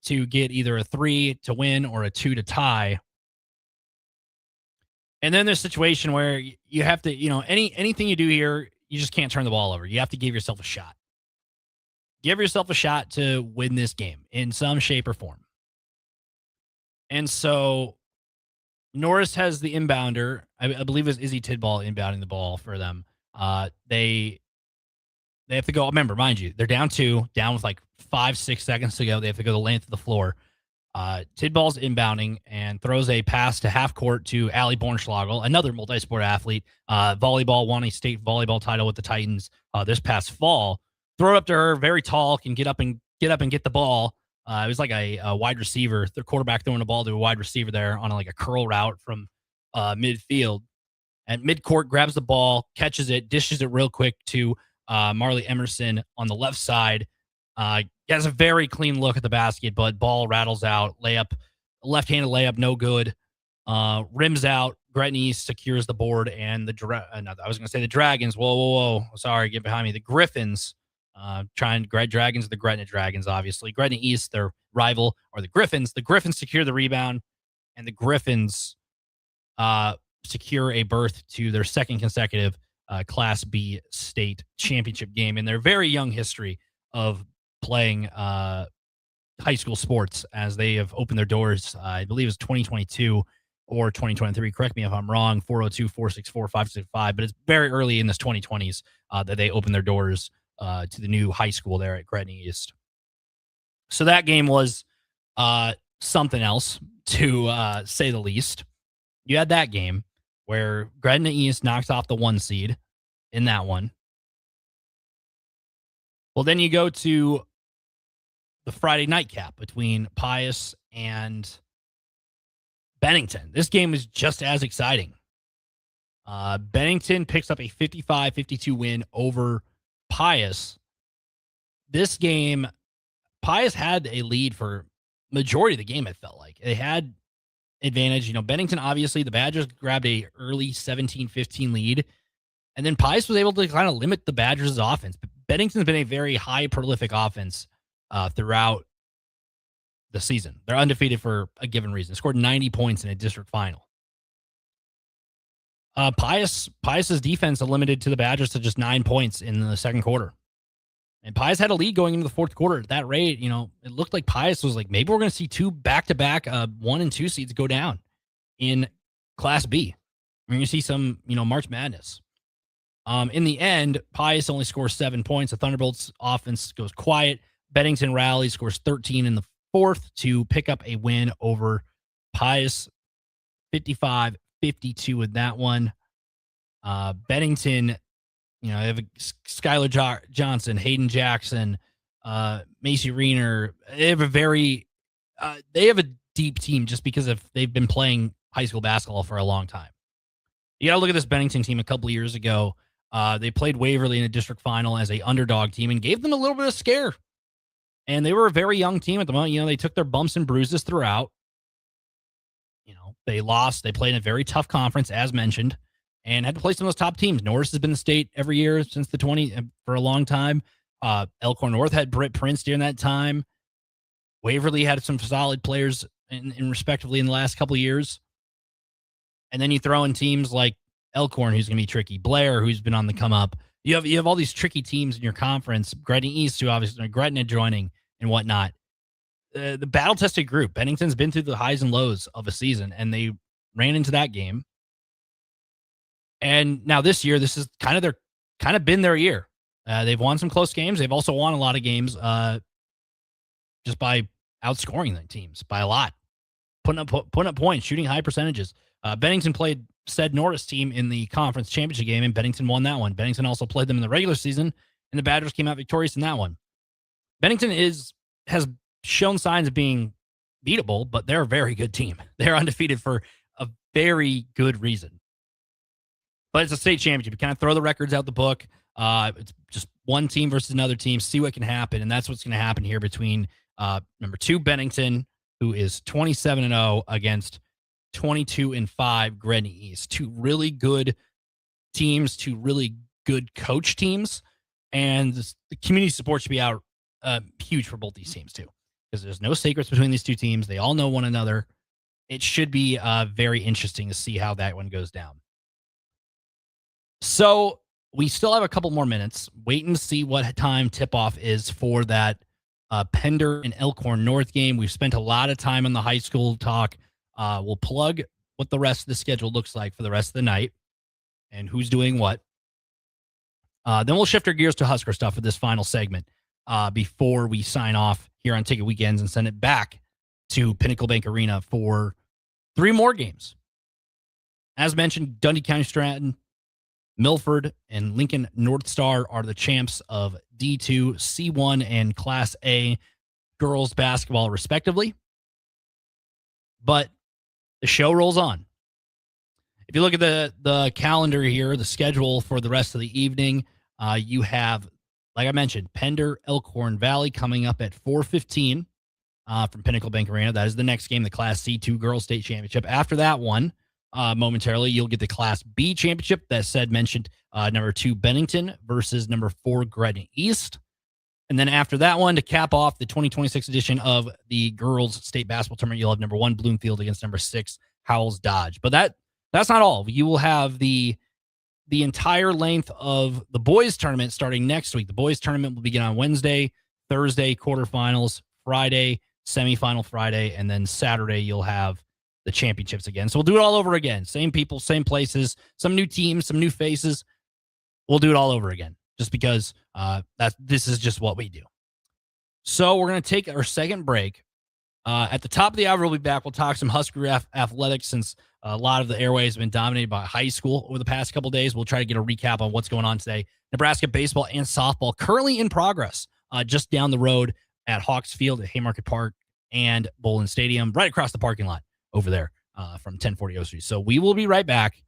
to get either a 3 to win or a 2 to tie. And then there's a situation where you have to, anything you do here, you just can't turn the ball over. You have to give yourself a shot. Give yourself a shot to win this game in some shape or form. And so Norris has the inbounder. I believe it was Izzy Tidball inbounding the ball for them. They have to go. Remember, mind you, they're down 2, down with like 5-6 seconds to go. They have to go the length of the floor. Tidball's inbounding and throws a pass to half court to Allie Bornschlagel, another multi-sport athlete. Volleyball, won a state volleyball title with the Titans this past fall. Throw it up to her, very tall, can get up and get the ball. It was like a wide receiver, the quarterback throwing the ball to a wide receiver there on like a curl route from midfield. At midcourt, grabs the ball, catches it, dishes it real quick to Marley Emerson on the left side. Has a very clean look at the basket, but ball rattles out. Left-handed layup, no good. Rims out. Gretna East secures the board, and the Dragons. Whoa. Sorry, get behind me. The Griffins. Dragons, the Gretna Dragons, obviously. Gretna East, their rival, or the Griffins. The Griffins secure the rebound, and the Griffins secure a berth to their second consecutive Class B state championship game in their very young history of playing high school sports, as they have opened their doors. I believe it's 2022 or 2023. Correct me if I'm wrong. 402-464-565. But it's very early in this 2020s that they opened their doors to the new high school there at Gretna East. So that game was something else, to say the least. You had that game where Gretna East knocks off the 1 seed in that one. Well, then you go to the Friday nightcap between Pius and Bennington. This game is just as exciting. Bennington picks up a 55-52 win over Pius. This game, Pius had a lead for majority of the game, it felt like. They had advantage. Bennington, obviously, the Badgers grabbed a early 17-15 lead, and then Pius was able to kind of limit the Badgers' offense. But Bennington's been a very high prolific offense throughout the season. They're undefeated for a given reason. Scored 90 points in a district final. Pius's defense limited to the Badgers to just 9 points in the second quarter. And Pius had a lead going into the fourth quarter. At that rate, it looked like Pius was like, maybe we're going to see 2 back-to-back 1 and 2 seeds go down in Class B. We're going to see some, March Madness. In the end, Pius only scores 7 points. The Thunderbolts offense goes quiet. Bennington rallies, scores 13 in the fourth to pick up a win over Pius, 55-52 in that one. Bennington, they have Skylar Johnson, Hayden Jackson, Macy Reener. They have a deep team just because they've been playing high school basketball for a long time. You got to look at this Bennington team a couple of years ago. They played Waverly in a district final as a underdog team and gave them a little bit of scare. And they were a very young team at the moment. They took their bumps and bruises throughout. They lost. They played in a very tough conference, as mentioned, and had to play some of those top teams. Norris has been the state every year since the 20 for a long time. Elkhorn North had Britt Prince during that time. Waverly had some solid players in respectively in the last couple of years. And then you throw in teams like Elkhorn, who's going to be tricky. Blair, who's been on the come up. You have all these tricky teams in your conference. Gretna East, who obviously Gretna joining and whatnot. The battle-tested group. Bennington's been through the highs and lows of a season, and they ran into that game. And now this year, this is kind of been their year. They've won some close games. They've also won a lot of games just by outscoring the teams by a lot, putting up points, shooting high percentages. Bennington played said Norris team in the conference championship game, and Bennington won that one. Bennington also played them in the regular season, and the Badgers came out victorious in that one. Bennington has shown signs of being beatable, but they're a very good team. They're undefeated for a very good reason. But it's a state championship. You kind of throw the records out the book. It's just one team versus another team. See what can happen, and that's what's going to happen here between number 2 Bennington, who is 27-0 against 22-5 Gretna East. 2 really good teams, 2 really good coach teams, and the community support should be out huge for both these teams too. because there's no secrets between these two teams. They all know one another. It should be very interesting to see how that one goes down. So we still have a couple more minutes. Wait and see what time tip-off is for that Pender and Elkhorn North game. We've spent a lot of time on the high school talk. We'll plug what the rest of the schedule looks like for the rest of the night and who's doing what. Then we'll shift our gears to Husker stuff for this final segment before we sign off here on Ticket Weekends and send it back to Pinnacle Bank Arena for 3 more games. As mentioned, Dundee County Stratton, Milford, and Lincoln North Star are the champs of D2, C1, and Class A girls basketball, respectively. But the show rolls on. If you look at the calendar here, the schedule for the rest of the evening, you have, like I mentioned, Pender, Elkhorn Valley coming up at 4:15 from Pinnacle Bank Arena. That is the next game, the Class C2 Girls State Championship. After that one, momentarily, you'll get the Class B Championship that said mentioned number 2 Bennington versus number 4 Gretna East. And then after that one, to cap off the 2026 edition of the Girls State Basketball Tournament, you'll have number 1 Bloomfield against number 6 Howells Dodge. But that's not all. You will have the entire length of the boys tournament starting next week. The boys tournament will begin on Wednesday, Thursday, quarterfinals, Friday, semifinal Friday, and then Saturday you'll have the championships again. So we'll do it all over again. Same people, same places, some new teams, some new faces. We'll do it all over again just because this is just what we do. So we're going to take our second break. At the top of the hour, we'll be back. We'll talk some Husker athletics since a lot of the airways have been dominated by high school over the past couple of days. We'll try to get a recap on what's going on today. Nebraska baseball and softball currently in progress just down the road at Hawks Field at Haymarket Park and Bowlin Stadium, right across the parking lot over there from 1040 O Street. So we will be right back.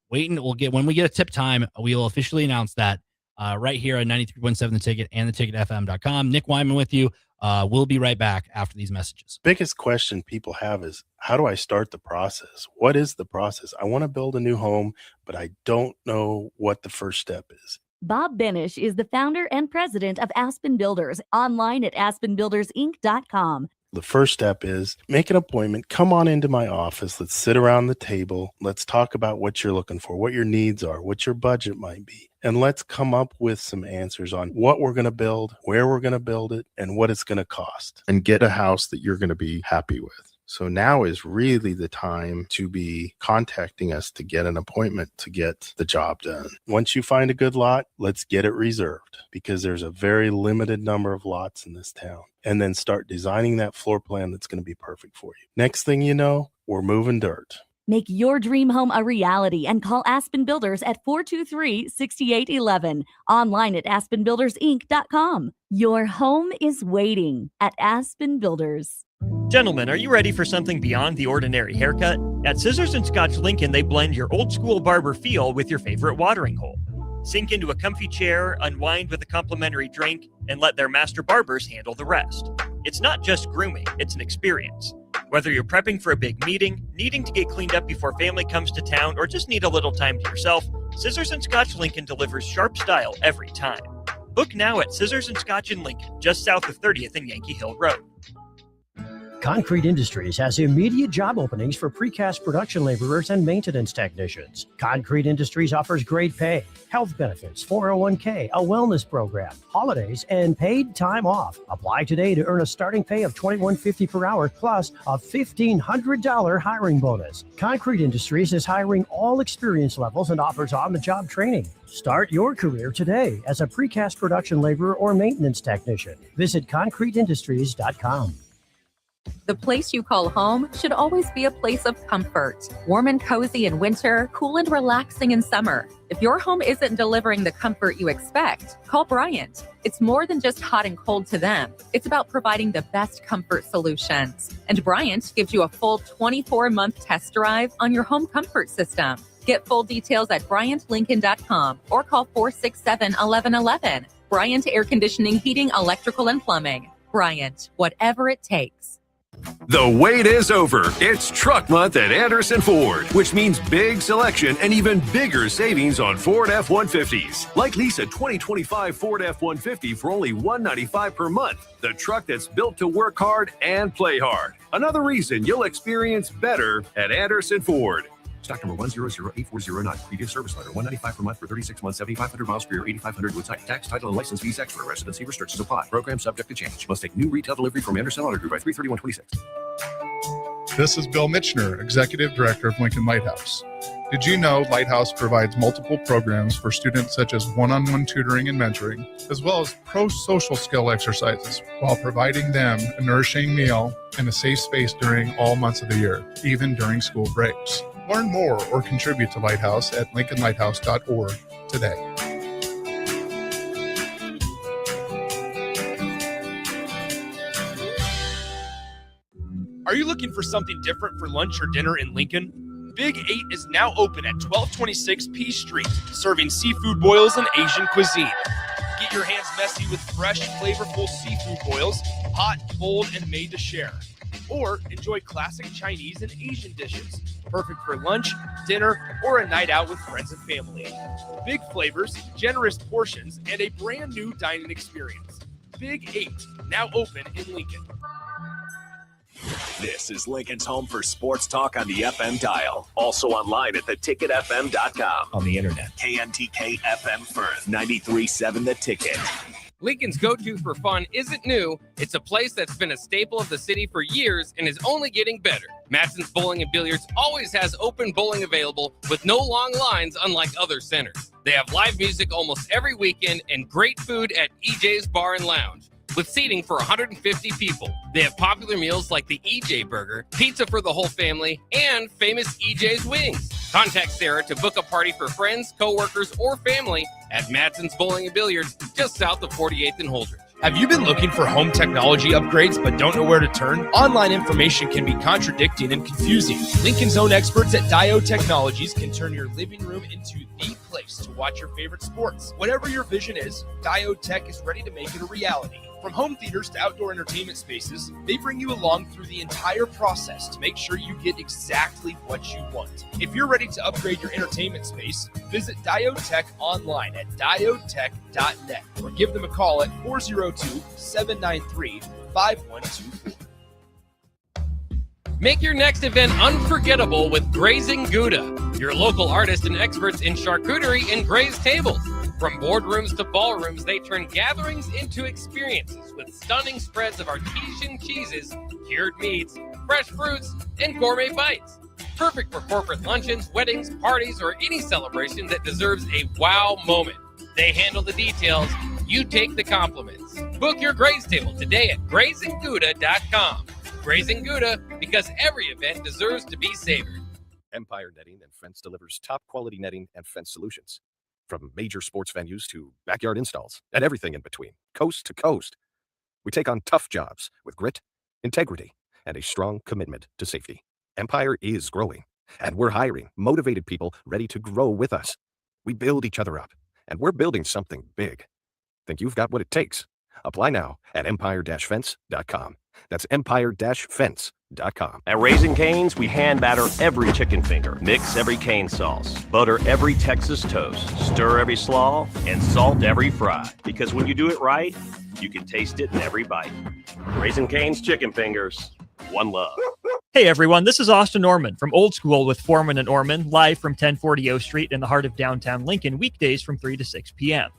When we get a tip time, we will officially announce that right here at 93.7 The Ticket and theticketfm.com. Nick Whyman with you. We'll be right back after these messages. Biggest question people have is, how do I start the process? What is the process? I want to build a new home, but I don't know what the first step is. Bob Benish is the founder and president of Aspen Builders, online at aspenbuildersinc.com. The first step is make an appointment. Come on into my office. Let's sit around the table. Let's talk about what you're looking for, what your needs are, what your budget might be. And let's come up with some answers on what we're going to build, where we're going to build it, and what it's going to cost. And get a house that you're going to be happy with. So now is really the time to be contacting us to get an appointment to get the job done. Once you find a good lot, let's get it reserved because there's a very limited number of lots in this town. And then start designing that floor plan that's going to be perfect for you. Next thing you know, we're moving dirt. Make your dream home a reality and call Aspen Builders at 423-6811. Online at aspenbuildersinc.com. Your home is waiting at Aspen Builders. Gentlemen, are you ready for something beyond the ordinary haircut? At Scissors and Scotch Lincoln, they blend your old school barber feel with your favorite watering hole. Sink into a comfy chair, unwind with a complimentary drink, and let their master barbers handle the rest. It's not just grooming, it's an experience. Whether you're prepping for a big meeting, needing to get cleaned up before family comes to town, or just need a little time to yourself, Scissors and Scotch Lincoln delivers sharp style every time. Book now at Scissors and Scotch in Lincoln, just south of 30th and Yankee Hill Road. Concrete Industries has immediate job openings for precast production laborers and maintenance technicians. Concrete Industries offers great pay, health benefits, 401k, a wellness program, holidays, and paid time off. Apply today to earn a starting pay of $21.50 per hour plus a $1,500 hiring bonus. Concrete Industries is hiring all experience levels and offers on-the-job training. Start your career today as a precast production laborer or maintenance technician. Visit concreteindustries.com. The place you call home should always be a place of comfort. Warm and cozy in winter, cool and relaxing in summer. If your home isn't delivering the comfort you expect, call Bryant. It's more than just hot and cold to them. It's about providing the best comfort solutions. And Bryant gives you a full 24-month test drive on your home comfort system. Get full details at BryantLincoln.com or call 467-1111. Bryant Air Conditioning, Heating, Electrical, and Plumbing. Bryant, whatever it takes. The wait is over. It's Truck Month at Anderson Ford, which means big selection and even bigger savings on Ford F-150s. Like lease a 2025 Ford F-150 for only $195 per month. The truck that's built to work hard and play hard. Another reason you'll experience better at Anderson Ford. Stock number 1008409. Previous service letter. $195 per month for 36 months, 7,500 miles per year, 8,500 with type. Tax, title, and license fees extra. Residency restrictions apply. Program subject to change. Must take new retail delivery from Anderson Auto Group by 3/31/26. This is Bill Mitchner, Executive Director of Lincoln Lighthouse. Did you know Lighthouse provides multiple programs for students such as one-on-one tutoring and mentoring, as well as pro-social skill exercises, while providing them a nourishing meal and a safe space during all months of the year, even during school breaks? Learn more or contribute to Lighthouse at lincolnlighthouse.org today. Are you looking for something different for lunch or dinner in Lincoln? Big 8 is now open at 1226 P Street, serving seafood boils and Asian cuisine. Get your hands messy with fresh, flavorful seafood boils, hot, cold, and made to share. Or enjoy classic Chinese and Asian dishes, perfect for lunch, dinner, or a night out with friends and family. Big flavors, generous portions, and a brand new dining experience. Big 8, now open in Lincoln. This is Lincoln's home for sports talk on the FM dial. Also online at theticketfm.com. On the internet. KNTK FM Firth, 93.7 The Ticket. Lincoln's go-to for fun isn't new. It's a place that's been a staple of the city for years and is only getting better. Matson's Bowling and Billiards always has open bowling available with no long lines, unlike other centers. They have live music almost every weekend and great food at EJ's Bar and Lounge, with seating for 150 people. They have popular meals like the EJ Burger, pizza for the whole family, and famous EJ's Wings. Contact Sarah to book a party for friends, coworkers, or family at Matson's Bowling and Billiards, just south of 48th and Holdridge. Have you been looking for home technology upgrades but don't know where to turn? Online information can be contradicting and confusing. Lincoln's own experts at Dio Technologies can turn your living room into the place to watch your favorite sports. Whatever your vision is, Dio Tech is ready to make it a reality. From home theaters to outdoor entertainment spaces, they bring you along through the entire process to make sure you get exactly what you want. If you're ready to upgrade your entertainment space, visit Diotech online at diotech.net or give them a call at 402-793-5124. Make your next event unforgettable with Grazing Gouda, your local artists and experts in charcuterie and grazed tables. From boardrooms to ballrooms, they turn gatherings into experiences with stunning spreads of artesian cheeses, cured meats, fresh fruits, and gourmet bites. Perfect for corporate luncheons, weddings, parties, or any celebration that deserves a wow moment. They handle the details. You take the compliments. Book your graze table today at GrazingGouda.com. Grazing Gouda, because every event deserves to be savored. Empire Netting and Fence delivers top quality netting and fence solutions. From major sports venues to backyard installs and everything in between, coast to coast. We take on tough jobs with grit, integrity, and a strong commitment to safety. Empire is growing, and we're hiring motivated people ready to grow with us. We build each other up, and we're building something big. Think you've got what it takes? Apply now at empire-fence.com. That's empire-fence.com. At Raising Cane's, we hand batter every chicken finger, mix every cane sauce, butter every Texas toast, stir every slaw, and salt every fry. Because when you do it right, you can taste it in every bite. Raising Cane's chicken fingers, one love. Hey everyone, this is Austin Orman from Old School with Foreman and Orman, live from 1040 O Street in the heart of downtown Lincoln, weekdays from 3 to 6 p.m.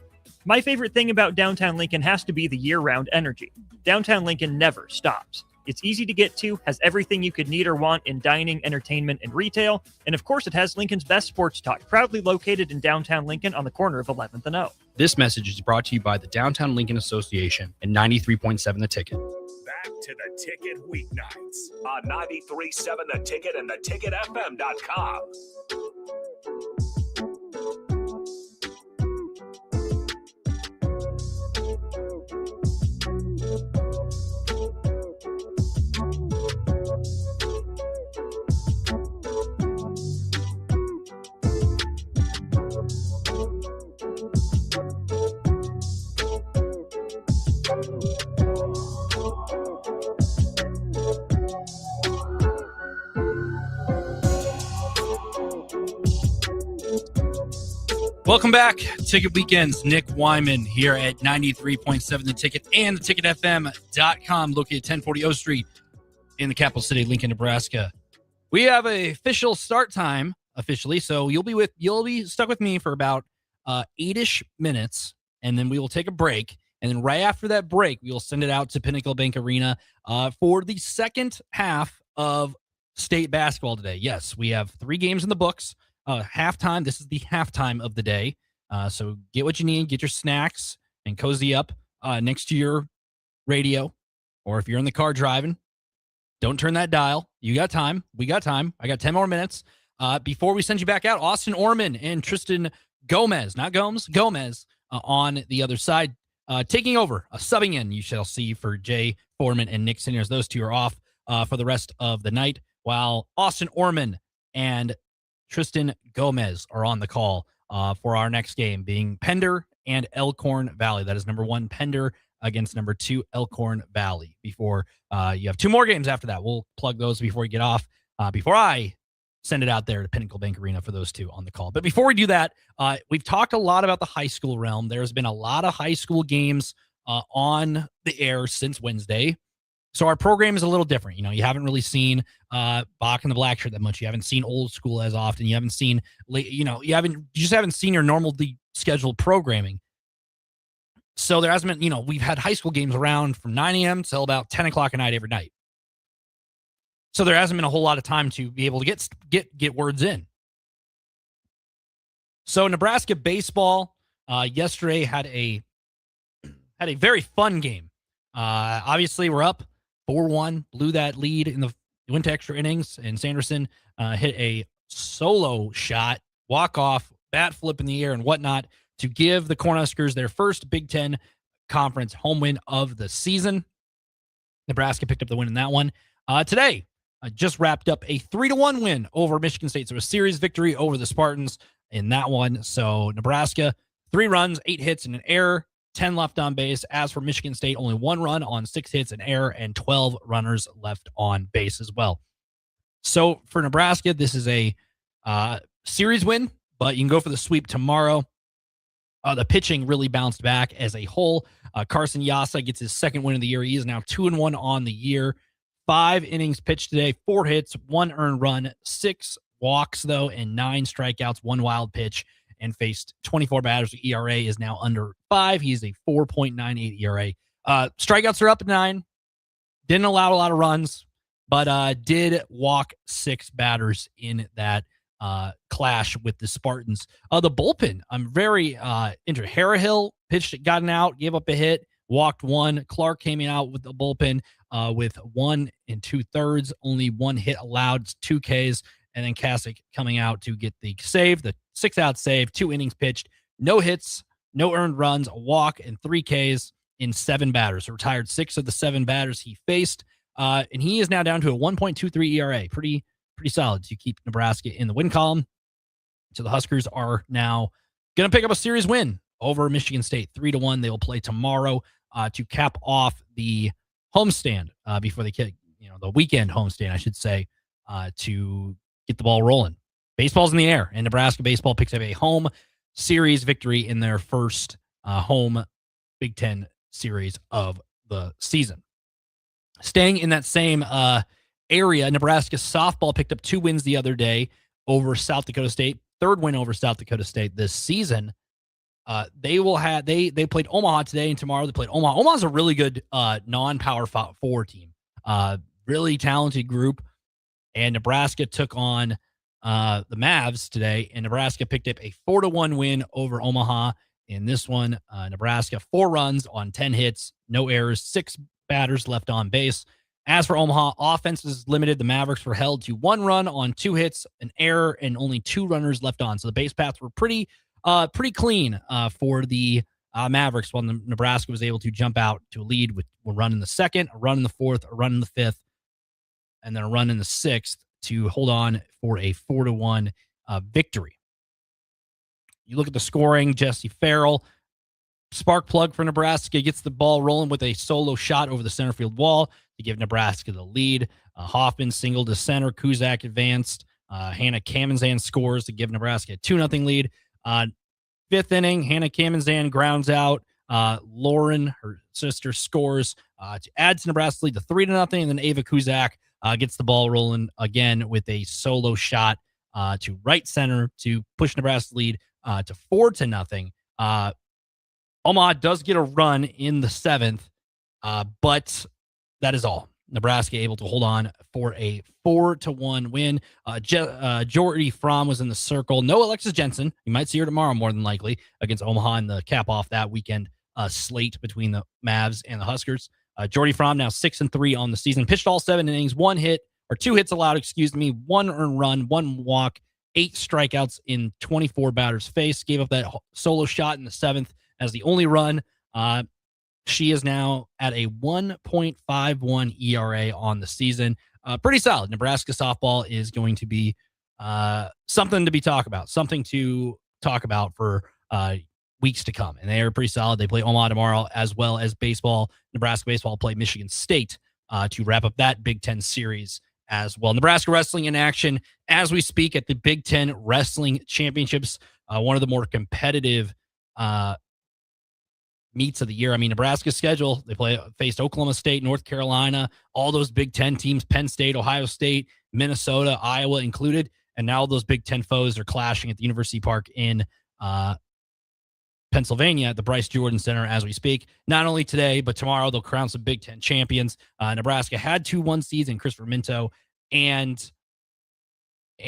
My favorite thing about downtown Lincoln has to be the year-round energy. Downtown Lincoln never stops. It's easy to get to, has everything you could need or want in dining, entertainment, and retail, and of course it has Lincoln's best sports talk, proudly located in downtown Lincoln on the corner of 11th and O. This message is brought to you by the Downtown Lincoln Association and 93.7 The Ticket. Back to The Ticket weeknights on 93.7 The Ticket and theticketfm.com. Welcome back. Ticket Weekends. Nick Whyman here at 93.7 The Ticket and theticketfm.com, located 1040 O Street in the capital city, Lincoln, Nebraska. We have an official start time officially, so you'll be stuck with me for about 8-ish minutes, and then we will take a break. And then right after that break, we will send it out to Pinnacle Bank Arena for the second half of state basketball today. Yes, we have 3 games in the books. Halftime. This is the halftime of the day. So get what you need, get your snacks, and cozy up next to your radio. Or if you're in the car driving, don't turn that dial. You got time. We got time. I got 10 more minutes. Before we send you back out, Austin Orman and Tristan Gomez, not Gomes, Gomez, on the other side, taking over, subbing in, you shall see, for Jay Foreman and Nick Seniors. Those two are off for the rest of the night, while Austin Orman and Tristan Gomez are on the call for our next game, being Pender and Elkhorn Valley. That is number 1, Pender, against number 2, Elkhorn Valley. Before you have 2 more games after that. We'll plug those before you get off, before I send it out there to Pinnacle Bank Arena for those 2 on the call. But before we do that, we've talked a lot about the high school realm. There's been a lot of high school games on the air since Wednesday. So our program is a little different. You know, you haven't really seen Bach and the Black Shirt that much. You haven't seen Old School as often. You haven't seen, you just haven't seen your normally scheduled programming. So there hasn't been, we've had high school games around from 9 a.m. till about 10 o'clock at night every night. So there hasn't been a whole lot of time to be able to get words in. So Nebraska baseball yesterday had a very fun game. Obviously, we're up 4-1, blew that lead went to extra innings, and Sanderson hit a solo shot, walk-off, bat flip in the air, and whatnot to give the Cornhuskers their first Big Ten Conference home win of the season. Nebraska picked up the win in that one. Today, just wrapped up a 3-1 win over Michigan State. So a series victory over the Spartans in that one. So Nebraska, 3 runs, 8 hits, and an error. 10 left on base. As for Michigan State, only 1 run on 6 hits, an error, and 12 runners left on base as well. So for Nebraska, this is a series win, but you can go for the sweep tomorrow. The pitching really bounced back as a whole. Carson Yasa gets his second win of the year. He is now 2-1 on the year. 5 innings pitched today, 4 hits, 1 earned run, 6 walks, though, and 9 strikeouts, 1 wild pitch, and faced 24 batters. The ERA is now under 5. He's a 4.98 ERA. Strikeouts are up at 9. Didn't allow a lot of runs, but did walk 6 batters in that clash with the Spartans. The bullpen, I'm very interested. Harrahill pitched, got an out, gave up a hit, walked 1. Clark came out with the bullpen with 1 2/3, only 1 hit allowed, 2 Ks. And then Kasich coming out to get the save, the 6-out save, 2 innings pitched, no hits, no earned runs, a walk, and 3 Ks in 7 batters. So retired 6 of the 7 batters he faced. And he is now down to a 1.23 ERA. Pretty solid to keep Nebraska in the win column. So the Huskers are now going to pick up a series win over Michigan State, 3-1. They will play tomorrow to cap off the homestand before they kick, the weekend homestand, I should say, to get the ball rolling. Baseball's in the air, and Nebraska baseball picks up a home series victory in their first home Big Ten series of the season. Staying in that same area, Nebraska softball picked up 2 wins the other day over South Dakota State. 3rd win over South Dakota State this season. They played Omaha today and tomorrow. They played Omaha. Omaha's a really good non-power 4 team. Really talented group. And Nebraska took on the Mavs today, and Nebraska picked up a 4-1 win over Omaha. In this one, Nebraska 4 runs on 10 hits, no errors, 6 batters left on base. As for Omaha, offense is limited. The Mavericks were held to 1 run on 2 hits, an error, and only 2 runners left on. So the base paths were pretty clean for the Mavericks, while Nebraska was able to jump out to a lead with a run in the 2nd, a run in the 4th, a run in the 5th, and then a run in the 6th to hold on for a 4-1 victory. You look at the scoring, Jesse Farrell, spark plug for Nebraska, gets the ball rolling with a solo shot over the center field wall to give Nebraska the lead. Hoffman singled to center. Kuzak advanced. Hannah Kamenzan scores to give Nebraska a 2-0 lead. fifth inning, Hannah Kamensan grounds out. Lauren, her sister, scores to add to Nebraska's lead to 3-0. And then Ava Kuzak gets the ball rolling again with a solo shot to right center to push Nebraska's lead to 4-0. Omaha does get a run in the seventh, but that is all. Nebraska able to hold on for a 4-1 win. Jordy Fromm was in the circle. No Alexis Jensen. You might see her tomorrow more than likely against Omaha in the cap off that weekend slate between the Mavs and the Huskers. Jordy Fromm now 6-3 on the season. Pitched all 7 innings, 2 hits allowed, 1 earned run, 1 walk, 8 strikeouts in 24 batters faced. Gave up that solo shot in the 7th as the only run. She is now at a 1.51 ERA on the season. Pretty solid. Nebraska softball is going to be something to talk about for weeks to come. And they are pretty solid. They play Omaha tomorrow, as well as baseball. Nebraska baseball play Michigan State to wrap up that Big Ten series as well. Nebraska wrestling in action as we speak at the Big Ten Wrestling Championships, one of the more competitive meets of the year. I mean, Nebraska's schedule, they faced Oklahoma State, North Carolina, all those Big Ten teams, Penn State, Ohio State, Minnesota, Iowa included, and now those Big Ten foes are clashing at the University Park in Pennsylvania at the Bryce Jordan Center as we speak. Not only today, but tomorrow they'll crown some Big Ten champions. Nebraska had 2 1 seeds in Christopher Minto and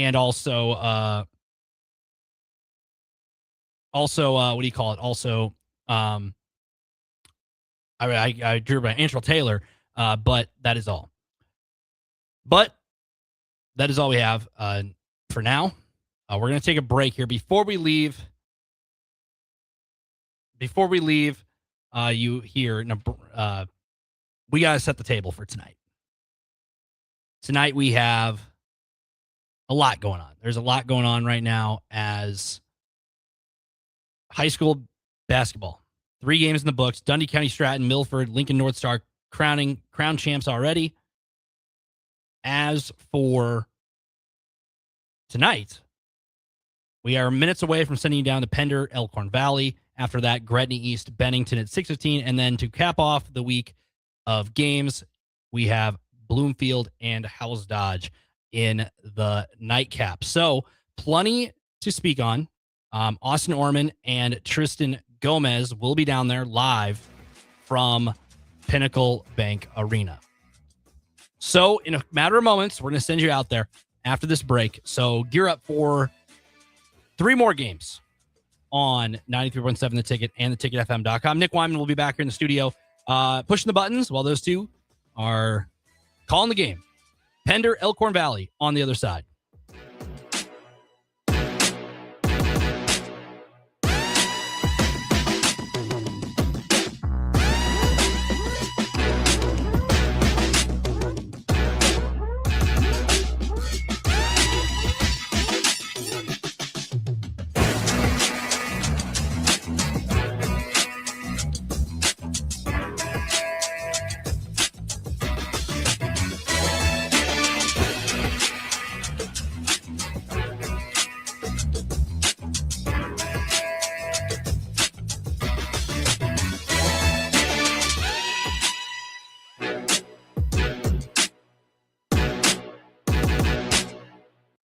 also what do you call it? Also, I drew by Angela Taylor, but that is all. But that is all we have for now. We're going to take a break here before we leave. You here, we got to set the table for tonight. Tonight we have a lot going on. There's a lot going on right now as high school basketball. 3 games in the books. Dundee County, Stratton, Milford, Lincoln North Star crown champs already. As for tonight, we are minutes away from sending you down to Pender, Elkhorn Valley. After that, Gretna East, Bennington at 6:15. And then to cap off the week of games, we have Bloomfield and House Dodge in the nightcap. So plenty to speak on. Austin Orman and Tristan Gomez will be down there live from Pinnacle Bank Arena. So in a matter of moments, we're going to send you out there after this break. So gear up for 3 more games on 93.7 The Ticket and theticketfm.com. Nick Whyman will be back here in the studio pushing the buttons while those two are calling the game. Pender, Elkhorn Valley on the other side.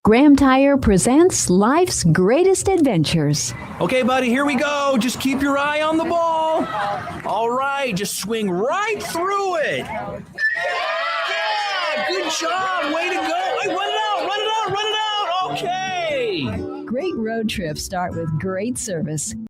Graham Tire presents life's greatest adventures. Okay, buddy, here we go. Just keep your eye on the ball. All right, just swing right through it. Yeah, good job. Way to go. Hey, run it out. Okay. Great road trips start with great service.